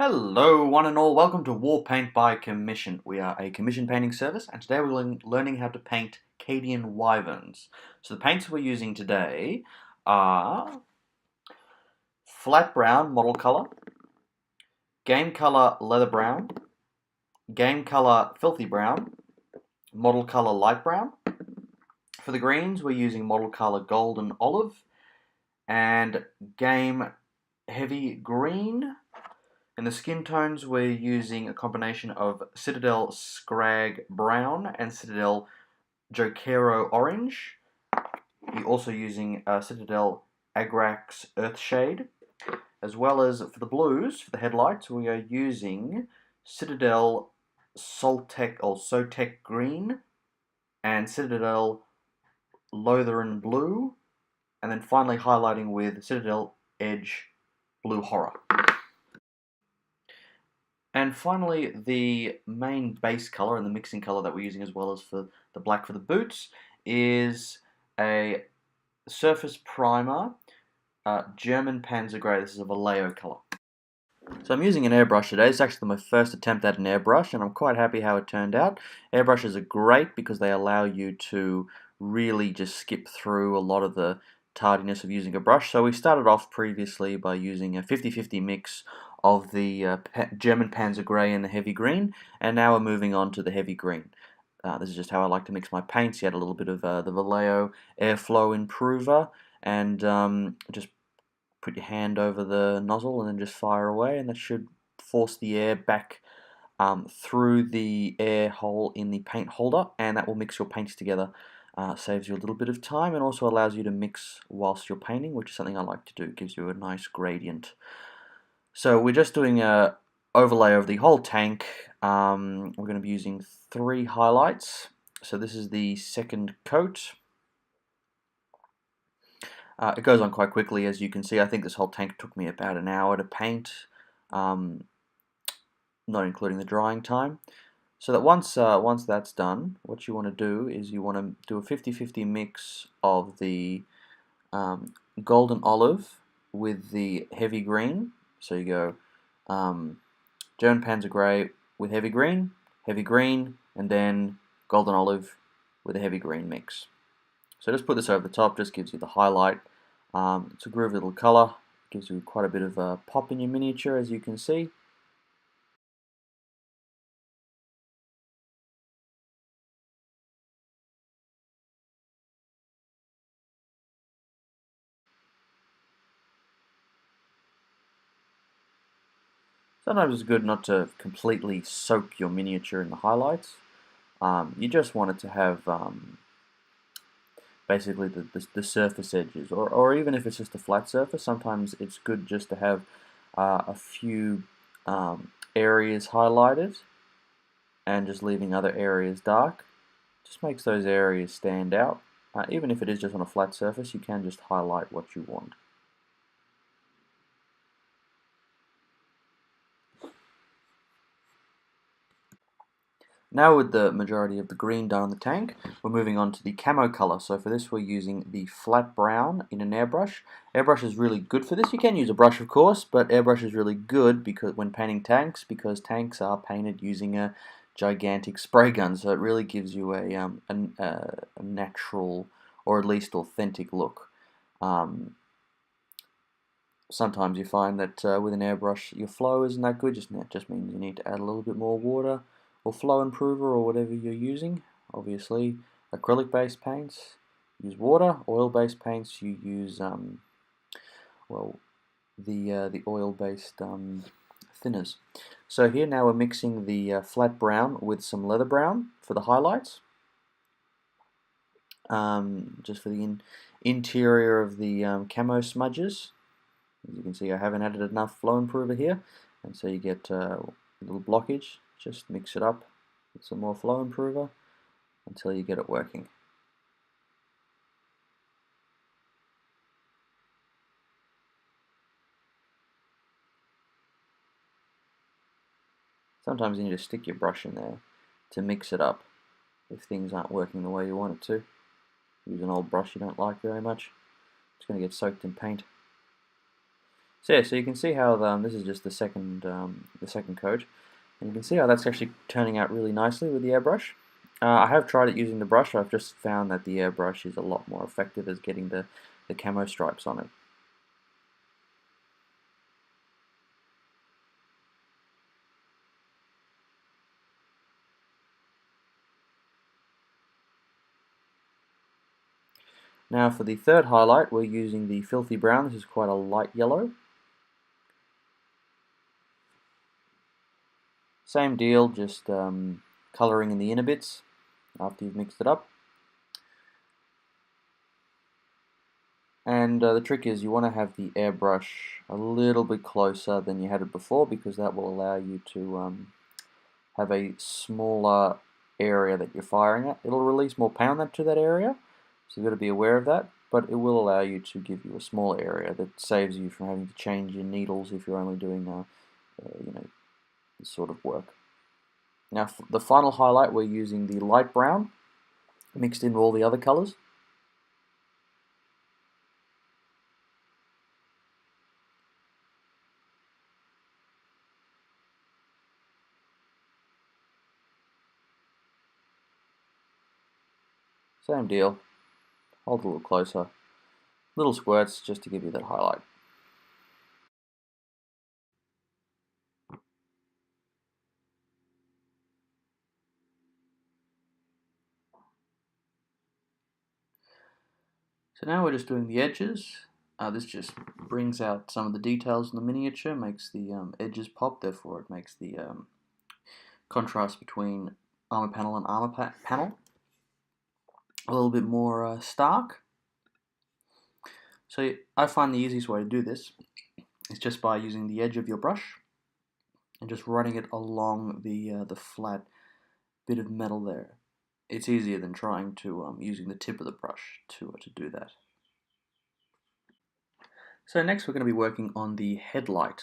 Hello one and all, welcome to War Paint by Commission. We are a commission painting service and today we're learning how to paint Cadian Wyverns. So the paints we're using today are flat brown model colour, game colour leather brown, game colour filthy brown, model colour light brown. For the greens we're using model colour golden olive and game heavy green. In the skin tones, we're using a combination of Citadel Scrag Brown and Citadel Jokero Orange. We're also using Citadel Agrax Earthshade, as well as for the blues, for the headlights, we are using Citadel Soltec or Sotec Green and Citadel Lothern Blue, and then finally highlighting with Citadel Edge Blue Horror. And finally, the main base color and the mixing color that we're using as well as for the black for the boots is a Surface Primer German Panzer Grey. This is a Vallejo color. So I'm using an airbrush today. It's actually my first attempt at an airbrush and I'm quite happy how it turned out. Airbrushes are great because they allow you to really just skip through a lot of the tardiness of using a brush. So we started off previously by using a 50-50 mix of the German Panzer Grey and the heavy green, and now we're moving on to the heavy green. This is just how I like to mix my paints. You add a little bit of the Vallejo airflow improver and just put your hand over the nozzle and then just fire away, and that should force the air back through the air hole in the paint holder, and that will mix your paints together. Saves you a little bit of time and also allows you to mix whilst you're painting, which is something I like to do. It gives you a nice gradient. So we're just doing a overlay of the whole tank. We're going to be using 3 highlights. So this is the second coat. It goes on quite quickly, as you can see. I think this whole tank took me about an hour to paint, not including the drying time. So that once that's done, what you want to do is you want to do a 50-50 mix of the golden olive with the heavy green. So you go German Panzer Grey with heavy green, and then golden olive with a heavy green mix. So just put this over the top, just gives you the highlight. It's a groovy little colour, gives you quite a bit of a pop in your miniature, as you can see. Sometimes it's good not to completely soak your miniature in the highlights. You just want it to have basically the surface edges, or even if it's just a flat surface, sometimes it's good just to have a few areas highlighted and just leaving other areas dark. Just makes those areas stand out. Even if it is just on a flat surface, you can just highlight what you want. Now with the majority of the green done on the tank, we're moving on to the camo color. So for this we're using the flat brown in an airbrush. Airbrush is really good for this. You can use a brush of course, but airbrush is really good because when painting tanks, because tanks are painted using a gigantic spray gun, so it really gives you a natural or at least authentic look. Sometimes you find that with an airbrush your flow isn't that good, just means you need to add a little bit more water or flow improver or whatever you're using. Obviously acrylic based paints use water, oil based paints you use well the oil based thinners. So here now we're mixing the flat brown with some leather brown for the highlights, just for the interior of the camo smudges. As you can see, I haven't added enough flow improver here, and so you get a little blockage. Just mix it up with some more flow improver until you get it working. Sometimes you need to stick your brush in there to mix it up if things aren't working the way you want it to. Use an old brush you don't like very much. It's going to get soaked in paint. So yeah, so you can see how this is just the second coat, and you can see how that's actually turning out really nicely with the airbrush. I have tried it using the brush. I've just found that the airbrush is a lot more effective as getting the camo stripes on it. Now for the third highlight, we're using the Filthy Brown. This is quite a light yellow. Same deal, just colouring in the inner bits after you've mixed it up. And the trick is you want to have the airbrush a little bit closer than you had it before, because that will allow you to have a smaller area that you're firing at. It'll release more pound to that area, so you've got to be aware of that, but it will allow you to give you a smaller area that saves you from having to change your needles if you're only doing you know, this sort of work. Now for the final highlight, we're using the light brown mixed in with all the other colors. Same deal, hold it a little closer, little squirts just to give you that highlight. So now we're just doing the edges. This just brings out some of the details in the miniature, makes the edges pop, therefore it makes the contrast between armor panel and armor panel a little bit more stark. So I find the easiest way to do this is just by using the edge of your brush and just running it along the flat bit of metal there. It's easier than trying to using the tip of the brush to do that. So next we're going to be working on the headlight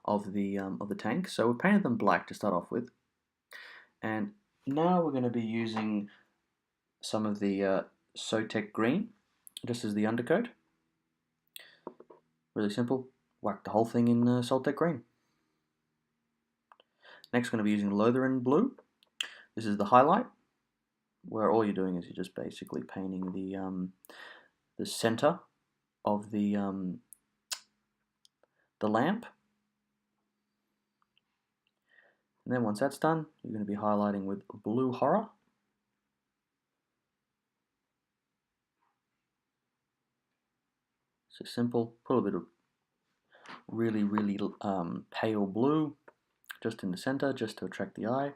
of the tank. So we painted them black to start off with, and now we're going to be using some of the Sotek green just as the undercoat. Really simple. Whack the whole thing in Sotek green. Next we're going to be using Lotharen blue. This is the highlight, where all you're doing is you're just basically painting the center of the lamp. And then once that's done, you're going to be highlighting with Blue Horror. So simple, put a bit of really pale blue just in the center, just to attract the eye.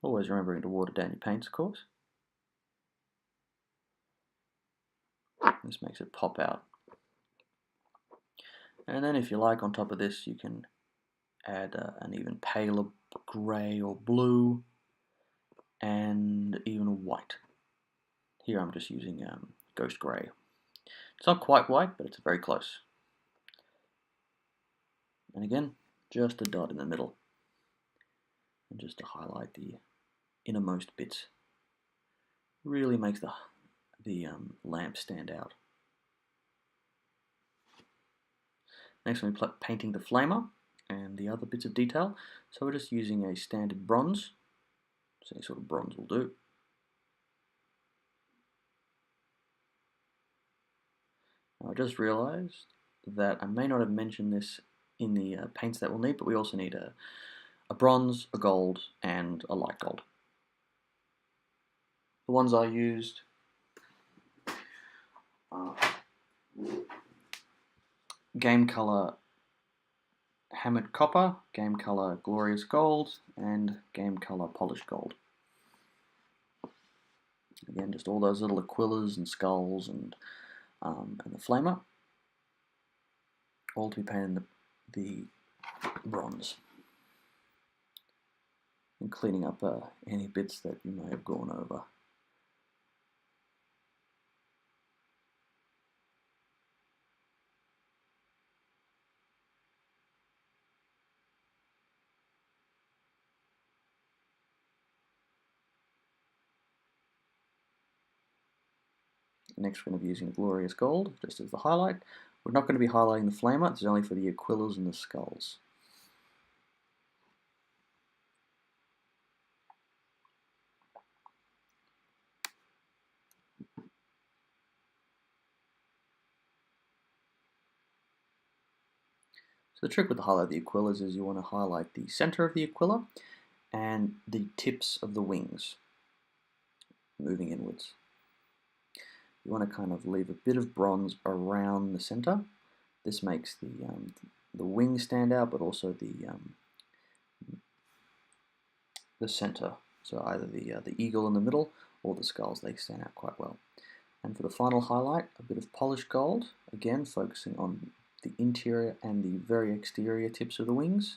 Always remembering to water down your paints, of course. This makes it pop out. And then if you like, on top of this, you can add an even paler grey or blue, and even a white. Here I'm just using ghost grey. It's not quite white, but it's very close. And again, just a dot in the middle, and just to highlight the innermost bits. Really makes the lamp stand out. Next we're painting the flamer and the other bits of detail. So we're just using a standard bronze. So any sort of bronze will do. Now I just realized that I may not have mentioned this in the paints that we'll need, but we also need a bronze, a gold, and a light gold. The ones I used are Game Color Hammered Copper, Game Color Glorious Gold, and Game Color Polished Gold. Again, just all those little aquillas and skulls and the flamer, all to be painted in the bronze. And cleaning up any bits that you may have gone over. Next we're going to be using Glorious Gold, just as the highlight. We're not going to be highlighting the flamer, this is only for the aquillas and the skulls. So the trick with the highlight of the aquillas is you want to highlight the center of the aquila and the tips of the wings, moving inwards. You want to kind of leave a bit of bronze around the center. This makes the wings stand out, but also the center. So either the eagle in the middle or the skulls, they stand out quite well. And for the final highlight, a bit of polished gold, again focusing on the interior and the very exterior tips of the wings.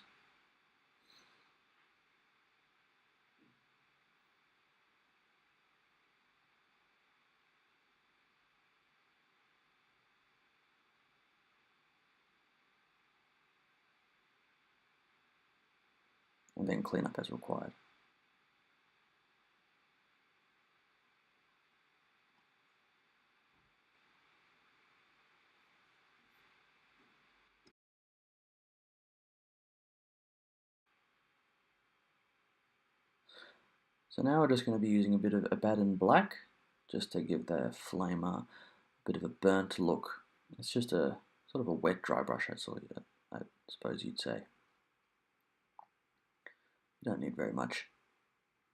And then clean up as required. So now we're just going to be using a bit of Abaddon Black, just to give the flamer a bit of a burnt look. It's just a sort of a wet dry brush, I suppose you'd say. You don't need very much,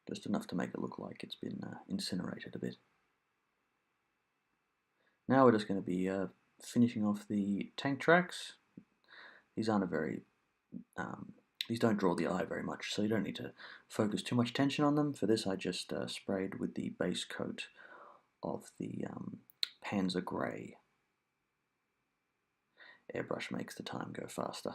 just enough to make it look like it's been incinerated a bit. Now we're just going to be finishing off the tank tracks. These aren't a very these don't draw the eye very much, so you don't need to focus too much attention on them. For this, I just sprayed with the base coat of the Panzer Grey. Airbrush makes the time go faster.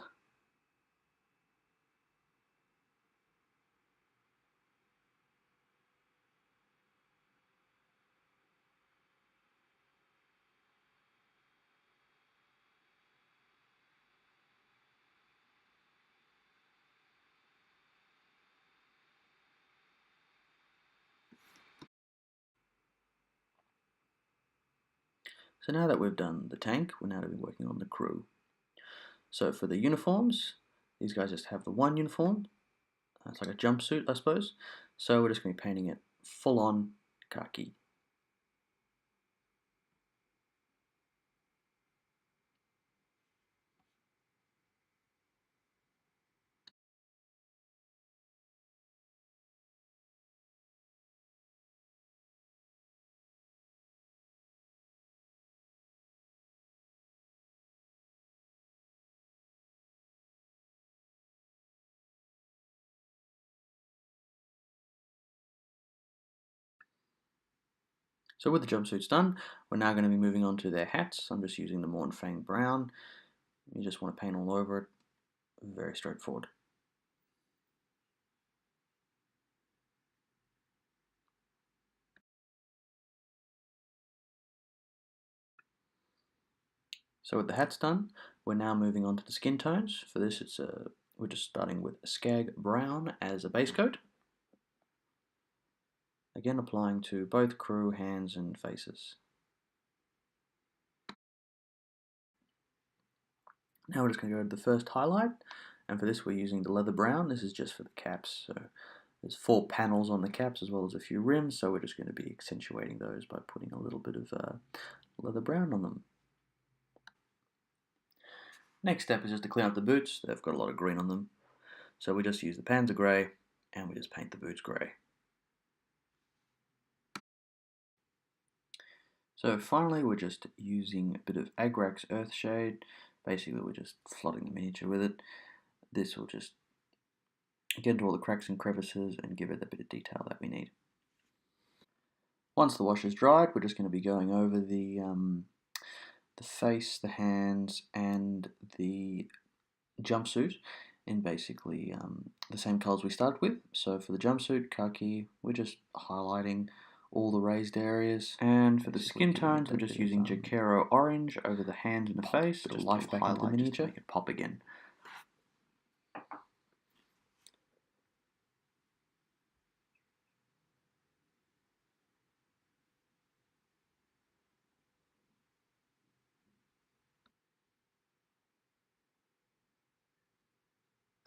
So now that we've done the tank, we're now to be working on the crew. So for the uniforms, these guys just have the one uniform. It's like a jumpsuit, I suppose. So we're just going to be painting it full on khaki. So with the jumpsuits done, we're now going to be moving on to their hats. I'm just using the Mornfang Brown. You just want to paint all over it. Very straightforward. So with the hats done, we're now moving on to the skin tones. For this, we're just starting with Skag Brown as a base coat. Again, applying to both crew, hands, and faces. Now we're just going to go to the first highlight, and for this we're using the leather brown. This is just for the caps, so there's 4 panels on the caps as well as a few rims, so we're just going to be accentuating those by putting a little bit of leather brown on them. Next step is just to clean up the boots. They've got a lot of green on them, so we just use the Panzer Grey and we just paint the boots grey. So finally we're just using a bit of Agrax Earthshade. Basically we're just flooding the miniature with it. This will just get into all the cracks and crevices and give it a bit of detail that we need. Once the wash is dried, we're just going to be going over the face, the hands, and the jumpsuit in basically the same colours we started with. So for the jumpsuit, khaki, we're just highlighting all the raised areas. And for the skin tones, we're just using Jacquero orange over the hands and the face to life back into the miniature. Make it pop again.